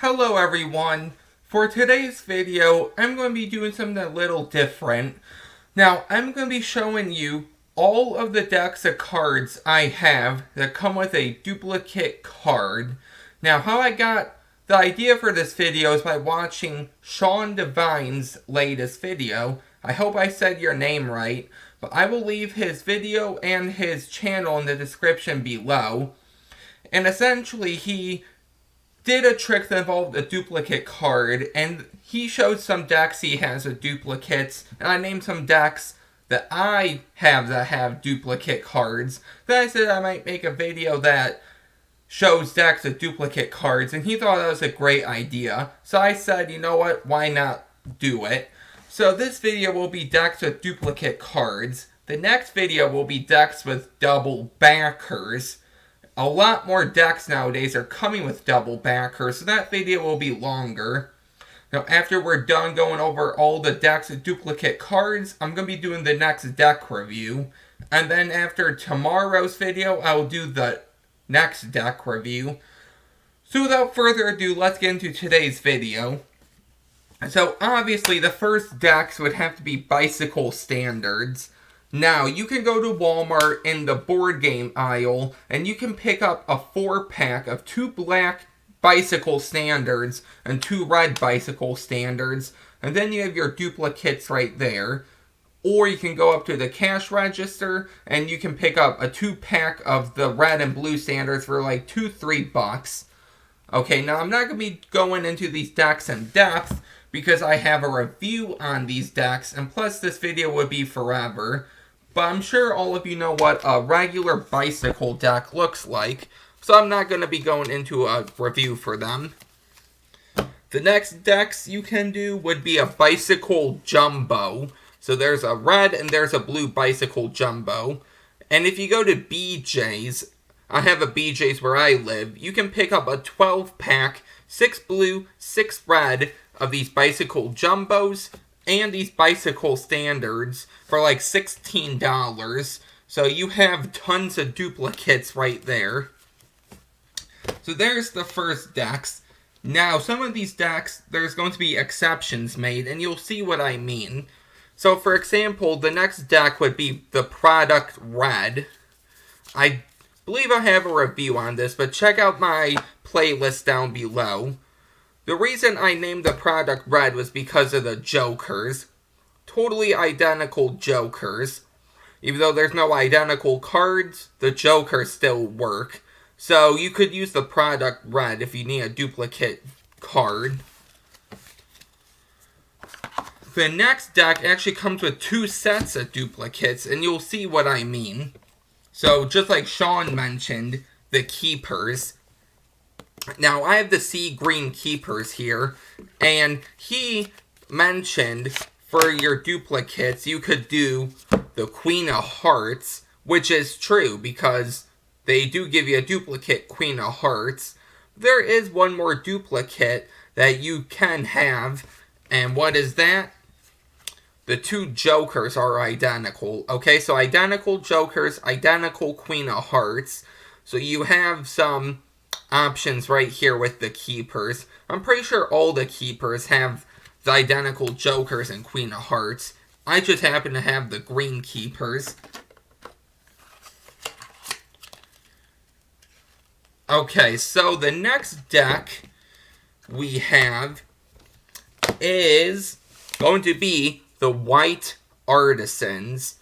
Hello everyone. For today's video, I'm going to be doing something a little different. Now, I'm going to be showing you all of the decks of cards I have that come with a duplicate card. Now, how I got the idea for this video is by watching Shawn Divine's latest video. I hope I said your name right, but I will leave his video and his channel in the description below. And essentially, he did a trick that involved a duplicate card, and he showed some decks he has with duplicates, and I named some decks that I have that have duplicate cards. Then I said I might make a video that shows decks with duplicate cards, and he thought that was a great idea. So I said, you know what, why not do it? So this video will be decks with duplicate cards. The next video will be decks with double backers. A lot more decks nowadays are coming with double backers, so that video will be longer. Now, after we're done going over all the decks with duplicate cards, I'm going to be doing the next deck review. And then after tomorrow's video, I will do the next deck review. So without further ado, let's get into today's video. So obviously, the first decks would have to be Bicycle Standards. Now, you can go to Walmart in the board game aisle, and you can pick up a 4-pack of 2 black Bicycle Standards and 2 red Bicycle Standards, and then you have your duplicates right there. Or you can go up to the cash register, and you can pick up a 2-pack of the red and blue standards for like $2-3. Okay, now I'm not going to be going into these decks in depth, because I have a review on these decks, and plus this video would be forever. But I'm sure all of you know what a regular bicycle deck looks like, so I'm not going to be going into a review for them. The next decks you can do would be a Bicycle Jumbo. So there's a red and there's a blue Bicycle Jumbo. And if you go to BJ's, I have a BJ's where I live, you can pick up a 12-pack, 6 blue, 6 red of these Bicycle Jumbos and these Bicycle Standards for like $16. So you have tons of duplicates right there. So there's the first decks. Now, some of these decks, there's going to be exceptions made, and you'll see what I mean. So, for example, the next deck would be the Product Red. I believe I have a review on this, but check out my playlist down below. The reason I named the product red was because of the Jokers. Totally identical Jokers. Even though there's no identical cards, the Jokers still work. So you could use the product red if you need a duplicate card. The next deck actually comes with 2 sets of duplicates, and you'll see what I mean. So just like Shawn mentioned, the Keepers. Now, I have the Sea Green Keepers here, and he mentioned for your duplicates, you could do the Queen of Hearts, which is true, because they do give you a duplicate Queen of Hearts. There is one more duplicate that you can have, and what is that? The 2 Jokers are identical. Okay, so identical Jokers, identical Queen of Hearts. So you have some options right here with the Keepers. I'm pretty sure all the Keepers have the identical Jokers and Queen of Hearts. I just happen to have the green Keepers. Okay, so the next deck we have is going to be the White Artisans.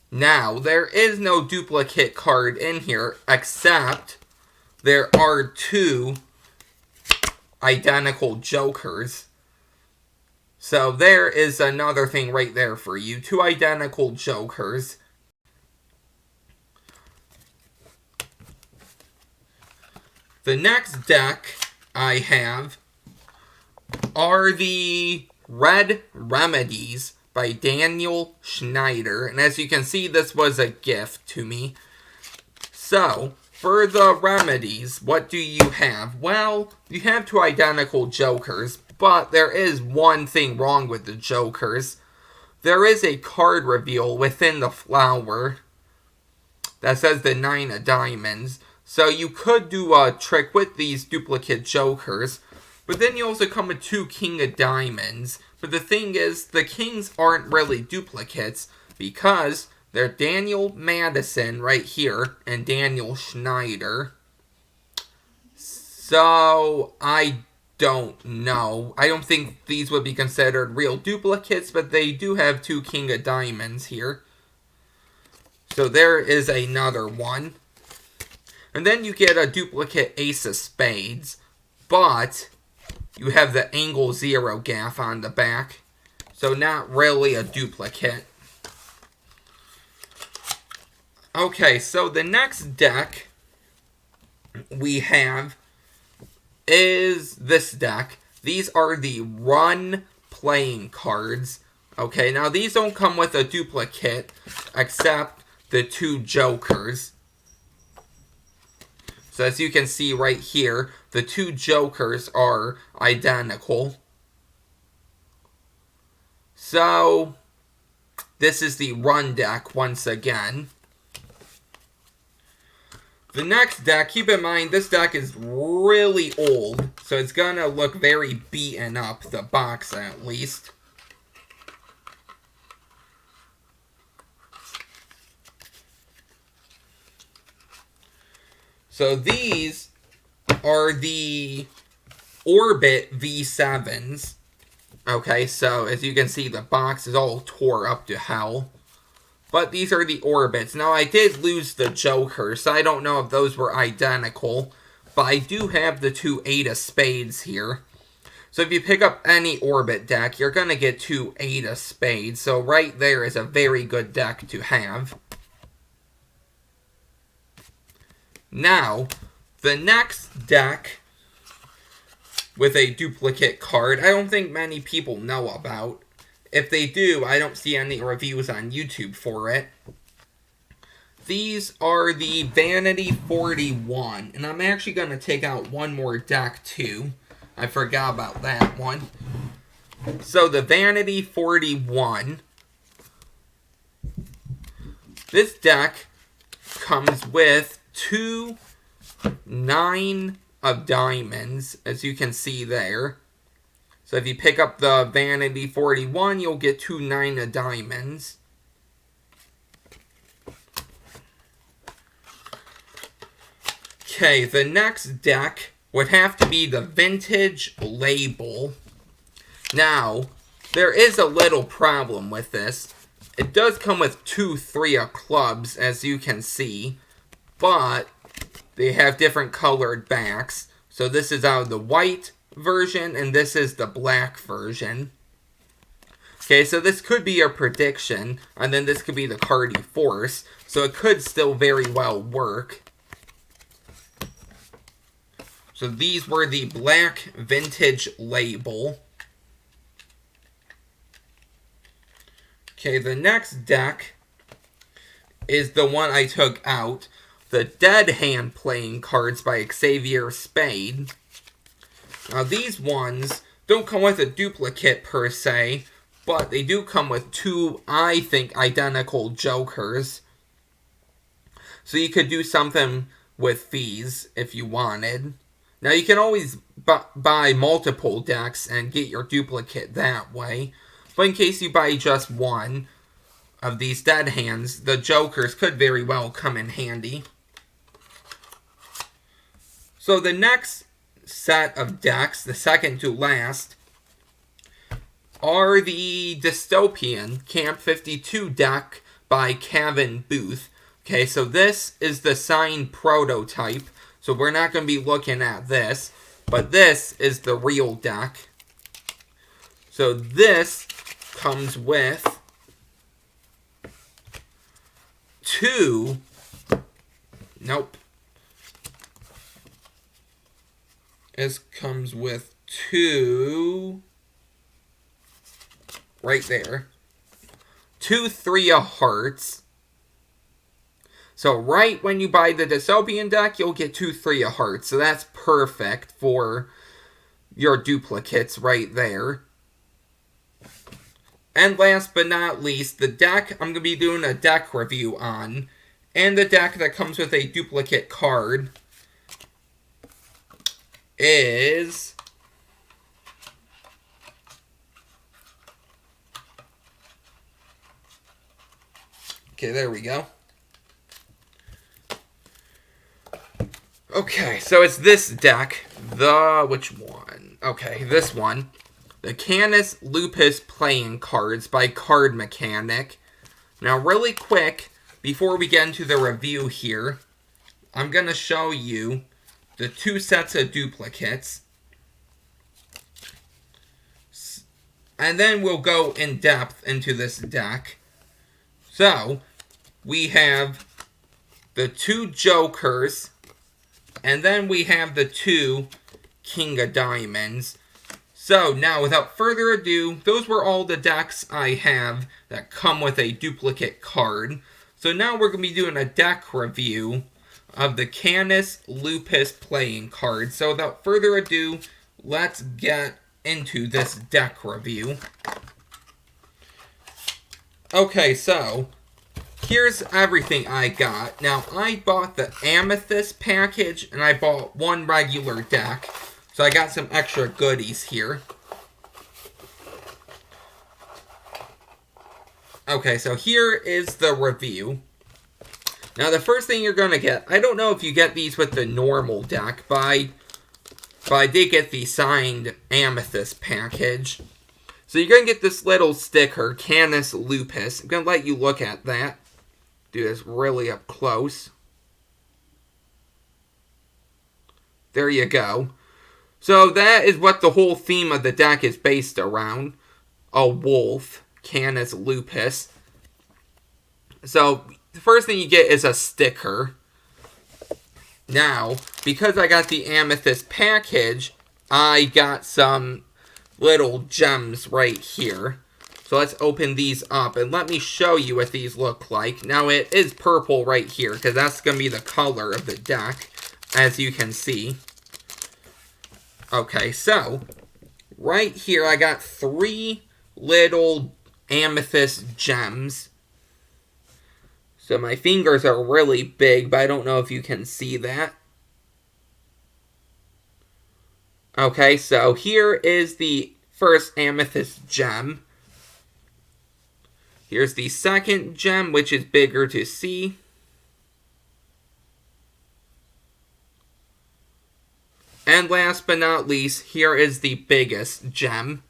Now, there is no duplicate card in here, except there are 2 identical Jokers. So there is another thing right there for you. 2 identical Jokers. The next deck I have are the Red Remedies by Daniel Schneider. And as you can see, this was a gift to me. So, for the remedies, what do you have? Well, you have 2 identical Jokers, but there is one thing wrong with the Jokers. There is a card reveal within the flower that says the 9 of diamonds. So you could do a trick with these duplicate Jokers. But then you also come with 2 King of Diamonds. But the thing is, the Kings aren't really duplicates because they're Daniel Madison right here and Daniel Schneider. So, I don't know. I don't think these would be considered real duplicates, but they do have 2 King of Diamonds here. So there is another one. And then you get a duplicate Ace of Spades, but you have the angle 0 gaff on the back. So not really a duplicate. Okay, so the next deck we have is this deck. These are the Run playing cards. Okay, now these don't come with a duplicate except the 2 Jokers. So as you can see right here, the 2 Jokers are identical. So this is the Run deck once again. The next deck, keep in mind, this deck is really old, so it's going to look very beaten up, the box at least. So these are the Orbit V7s. Okay, so as you can see, the box is all tore up to hell. But these are the Orbits. Now, I did lose the Joker, so I don't know if those were identical. But I do have the 2 Eight of Spades here. So if you pick up any Orbit deck, you're going to get 2 Eight of Spades. So right there is a very good deck to have. Now, the next deck with a duplicate card, I don't think many people know about. If they do, I don't see any reviews on YouTube for it. These are the Vanity 41. And I'm actually going to take out one more deck too. I forgot about that one. So the Vanity 41. This deck comes with 2 9 of Diamonds, as you can see there. So if you pick up the Vanity 41, you'll get 2 9 of Diamonds. Okay, the next deck would have to be the Vintage Label. Now, there is a little problem with this. It does come with 2 3 of Clubs, as you can see, but they have different colored backs. So this is out of the white version, and this is the black version. Okay, so this could be a prediction, and then this could be the card you force, so it could still very well work. So these were the black Vintage Label. Okay, the next deck is the one I took out, the Dead Hand Playing Cards by Xavier Spade. Now these ones don't come with a duplicate per se, but they do come with 2, I think, identical Jokers. So you could do something with these if you wanted. Now you can always buy multiple decks and get your duplicate that way. But in case you buy just one of these Dead Hands, the Jokers could very well come in handy. So the next set of decks, the second to last, are the Dystopian Camp 52 deck by Kevin Booth. Okay, so this is the signed prototype, so we're not going to be looking at this, but this is the real deck. So this comes with 2, nope. This comes with 2, right there, 2 3 of Hearts. So right when you buy the Dystopian deck, you'll get 2 3 of Hearts. So that's perfect for your duplicates right there. And last but not least, the deck I'm going to be doing a deck review on, and the deck that comes with a duplicate card, is Okay, there we go. Okay, so it's this deck. Which one? Okay, this one. The Canis Lupus Playing Cards by CardMechanic. Now, really quick, before we get into the review here, I'm going to show you the 2 sets of duplicates. And then we'll go in depth into this deck. So, we have the 2 Jokers, and then we have the 2 King of Diamonds. So, now, without further ado, those were all the decks I have that come with a duplicate card. So now we're going to be doing a deck review of the Canis Lupus Playing Card. So, without further ado, let's get into this deck review. Okay, so here's everything I got. Now, I bought the Amethyst package, and I bought 1 regular deck. So I got some extra goodies here. Okay, so here is the review. Now, the first thing you're going to get, I don't know if you get these with the normal deck, but I did get the signed Amethyst package. So you're going to get this little sticker, Canis Lupus. I'm going to let you look at that. Do this really up close. There you go. So that is what the whole theme of the deck is based around. A wolf, Canis Lupus. So the first thing you get is a sticker. Now, because I got the Amethyst package, I got some little gems right here. So let's open these up and let me show you what these look like. Now it is purple right here because that's going to be the color of the deck, as you can see. Okay, so right here I got 3 little amethyst gems. So my fingers are really big, but I don't know if you can see that. Okay, so here is the first amethyst gem. Here's the second gem, which is bigger to see. And last but not least, here is the biggest gem.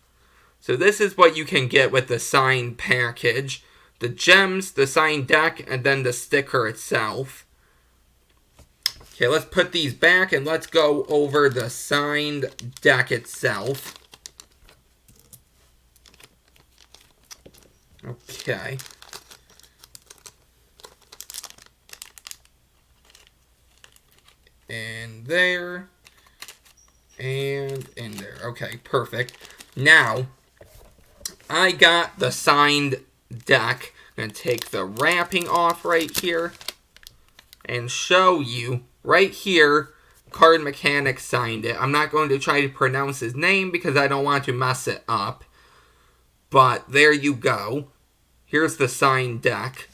So this is what you can get with the signed package. The gems, the signed deck, and then the sticker itself. Okay, let's put these back and let's go over the signed deck itself. Okay. And there. And in there. Okay, perfect. Now, I got the signed deck. I'm going to take the wrapping off right here and show you right here. CardMechanic signed it. I'm not going to try to pronounce his name because I don't want to mess it up. But there you go. Here's the signed deck.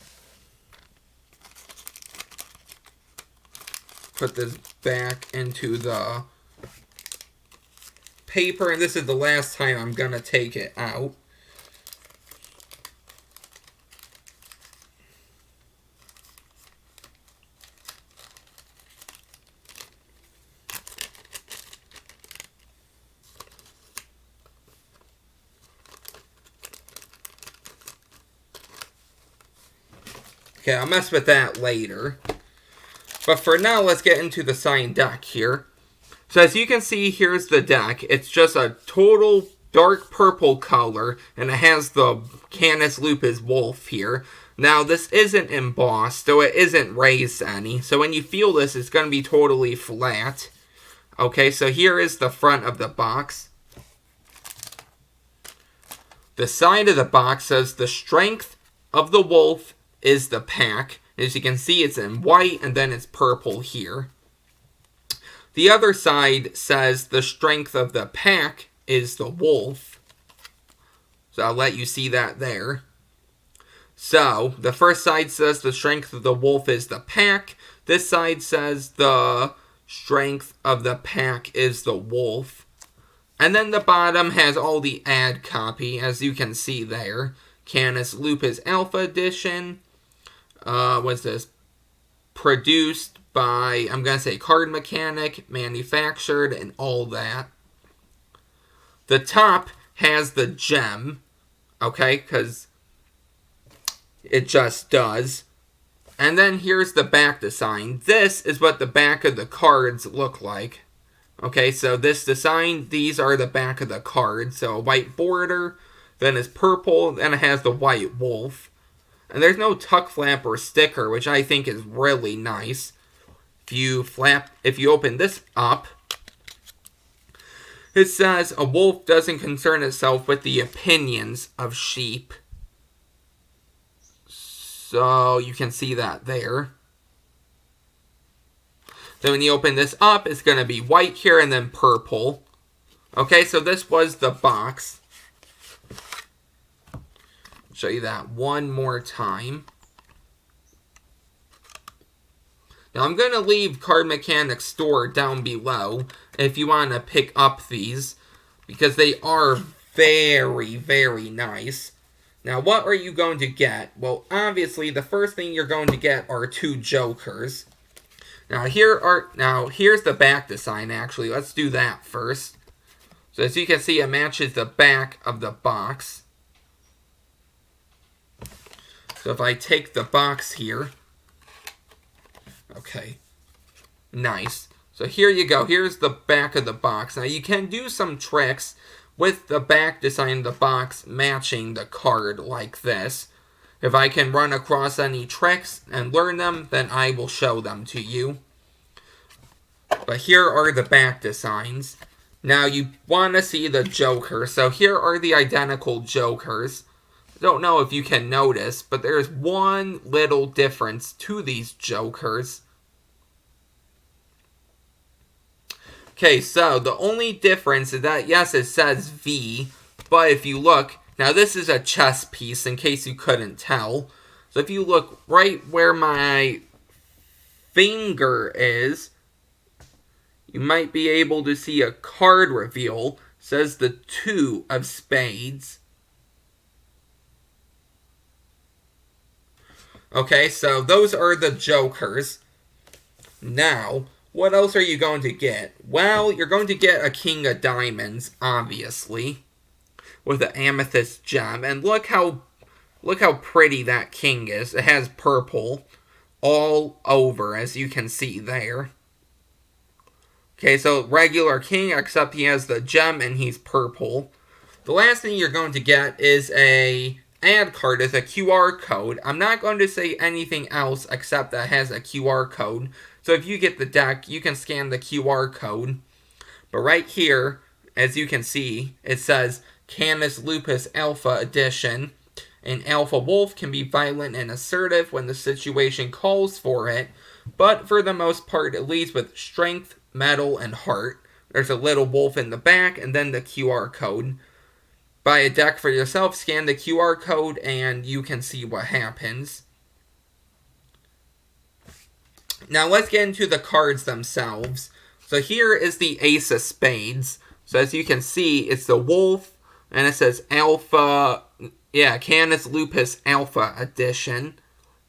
Put this back into the paper, and this is the last time I'm going to take it out. Okay, I'll mess with that later. But for now, let's get into the signed deck here. So as you can see, here's the deck. It's just a total dark purple color, and it has the Canis Lupus wolf here. Now, this isn't embossed, so it isn't raised any. So when you feel this, it's going to be totally flat. Okay, so here is the front of the box. The side of the box says the strength of the wolf is the pack. As you can see, it's in white, and then it's purple here. The other side says the strength of the pack is the wolf. So I'll let you see that there. So, the first side says the strength of the wolf is the pack. This side says the strength of the pack is the wolf. And then the bottom has all the ad copy, as you can see there. Canis Lupus Alpha Edition. what's this? Produced by, I'm going to say CardMechanic, manufactured, and all that. The top has the gem, okay, because it just does. And then here's the back design. This is what the back of the cards look like. Okay, so this design, these are the back of the cards. So a white border, then it's purple, then it has the white wolf. And there's no tuck flap or sticker, which I think is really nice. If you open this up, it says a wolf doesn't concern itself with the opinions of sheep. So you can see that there. Then when you open this up, it's going to be white here and then purple. Okay, so this was the box. Show you that one more time. Now I'm going to leave CardMechanic's store down below if you want to pick up these, because they are very, very nice. Now what are you going to get? Well, obviously the first thing you're going to get are 2 jokers. Now here's the back design actually. Let's do that first. So as you can see, it matches the back of the box. So if I take the box here, okay, nice. So here you go. Here's the back of the box. Now you can do some tricks with the back design of the box matching the card like this. If I can run across any tricks and learn them, then I will show them to you. But here are the back designs. Now you want to see the Joker. So here are the identical Jokers. Don't know if you can notice, but there's one little difference to these Jokers. Okay, so the only difference is that, yes, it says V, but if you look, now this is a chess piece in case you couldn't tell. So if you look right where my finger is, you might be able to see a card reveal. It says the 2 of spades. Okay, so those are the Jokers. Now, what else are you going to get? Well, you're going to get a King of Diamonds, obviously, with an amethyst gem. And look how pretty that king is. It has purple all over, as you can see there. Okay, so regular king, except he has the gem and he's purple. The last thing you're going to get is a ad card, is a QR code. I'm not going to say anything else except that it has a QR code. So if you get the deck, you can scan the QR code. But right here, as you can see, it says Canis Lupus Alpha Edition. An alpha wolf can be violent and assertive when the situation calls for it, but for the most part it leads with strength, metal, and heart. There's a little wolf in the back, and then the QR code. Buy a deck for yourself, scan the QR code, and you can see what happens. Now let's get into the cards themselves. So here is the Ace of Spades. So as you can see, it's the wolf, and it says Alpha, Canis Lupus Alpha Edition.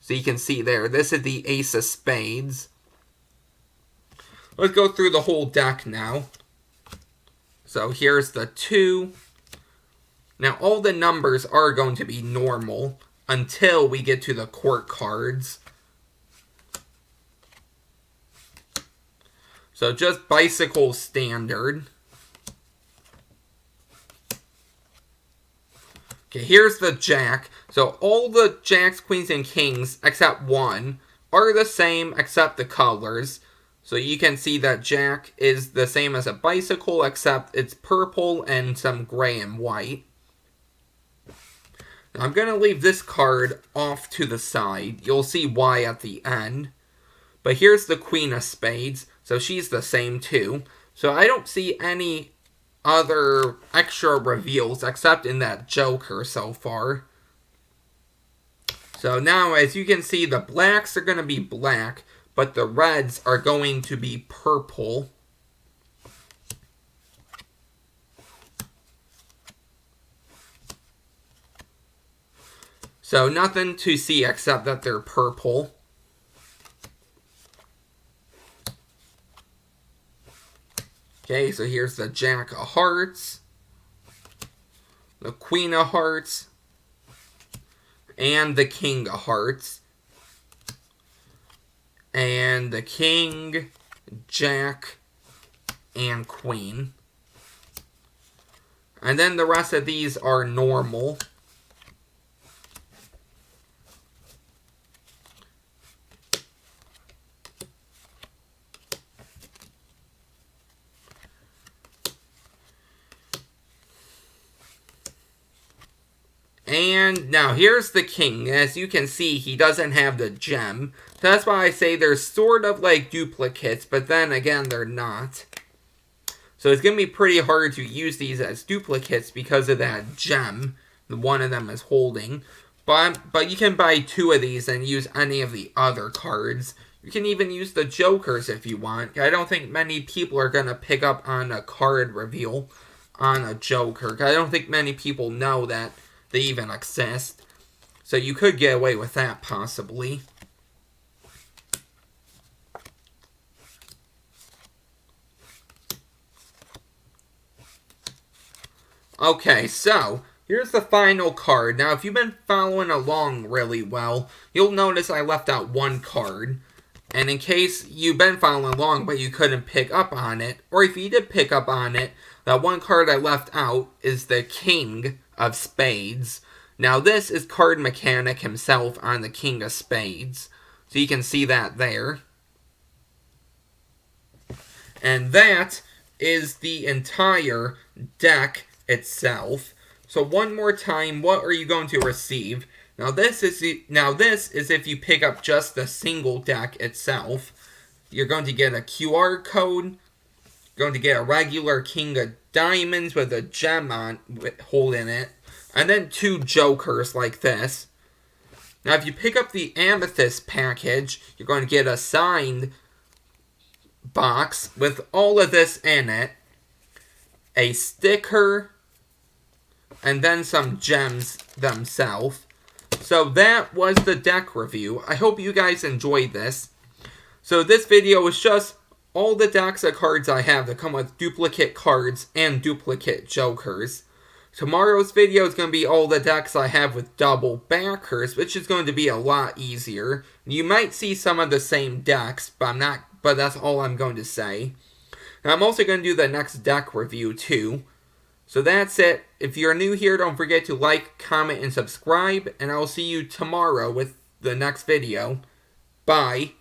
So you can see there, this is the Ace of Spades. Let's go through the whole deck now. So here's the 2. Now all the numbers are going to be normal until we get to the court cards. So just bicycle standard. Okay, here's the jack. So all the jacks, queens, and kings, except one, are the same except the colors. So you can see that jack is the same as a bicycle, except it's purple and some gray and white. Now I'm going to leave this card off to the side. You'll see why at the end. But here's the Queen of Spades. So she's the same too. So I don't see any other extra reveals except in that Joker so far. So now as you can see, the blacks are going to be black, but the reds are going to be purple. So nothing to see except that they're purple. Okay, so here's the Jack of Hearts, the Queen of Hearts, and the King of Hearts. And the King, Jack, and Queen. And then the rest of these are normal. And now here's the king. As you can see, he doesn't have the gem. That's why I say they're sort of like duplicates, but then again, they're not. So it's going to be pretty hard to use these as duplicates because of that gem that one of them is holding. But you can buy 2 of these and use any of the other cards. You can even use the Jokers if you want. I don't think many people are going to pick up on a card reveal on a Joker. I don't think many people know that they even exist. So you could get away with that, possibly. Okay, so here's the final card. Now, if you've been following along really well, you'll notice I left out one card. And in case you've been following along but you couldn't pick up on it, or if you did pick up on it, that one card I left out is the King of Spades. Now, this is CardMechanic himself on the King of Spades. So you can see that there. And that is the entire deck itself. So one more time, what are you going to receive? Now this is if you pick up just the single deck itself. You're going to get a QR code. You're going to get a regular King of Diamonds with a gem holding it. And then 2 Jokers like this. Now if you pick up the Amethyst package, you're going to get a signed box with all of this in it. A sticker, and then some gems themselves. So that was the deck review. I hope you guys enjoyed this. So this video is just all the decks of cards I have that come with duplicate cards and duplicate Jokers. Tomorrow's video is going to be all the decks I have with double backers, which is going to be a lot easier. You might see some of the same decks, but that's all I'm going to say. Now, I'm also going to do the next deck review too. So that's it. If you're new here, don't forget to like, comment, and subscribe. And I'll see you tomorrow with the next video. Bye.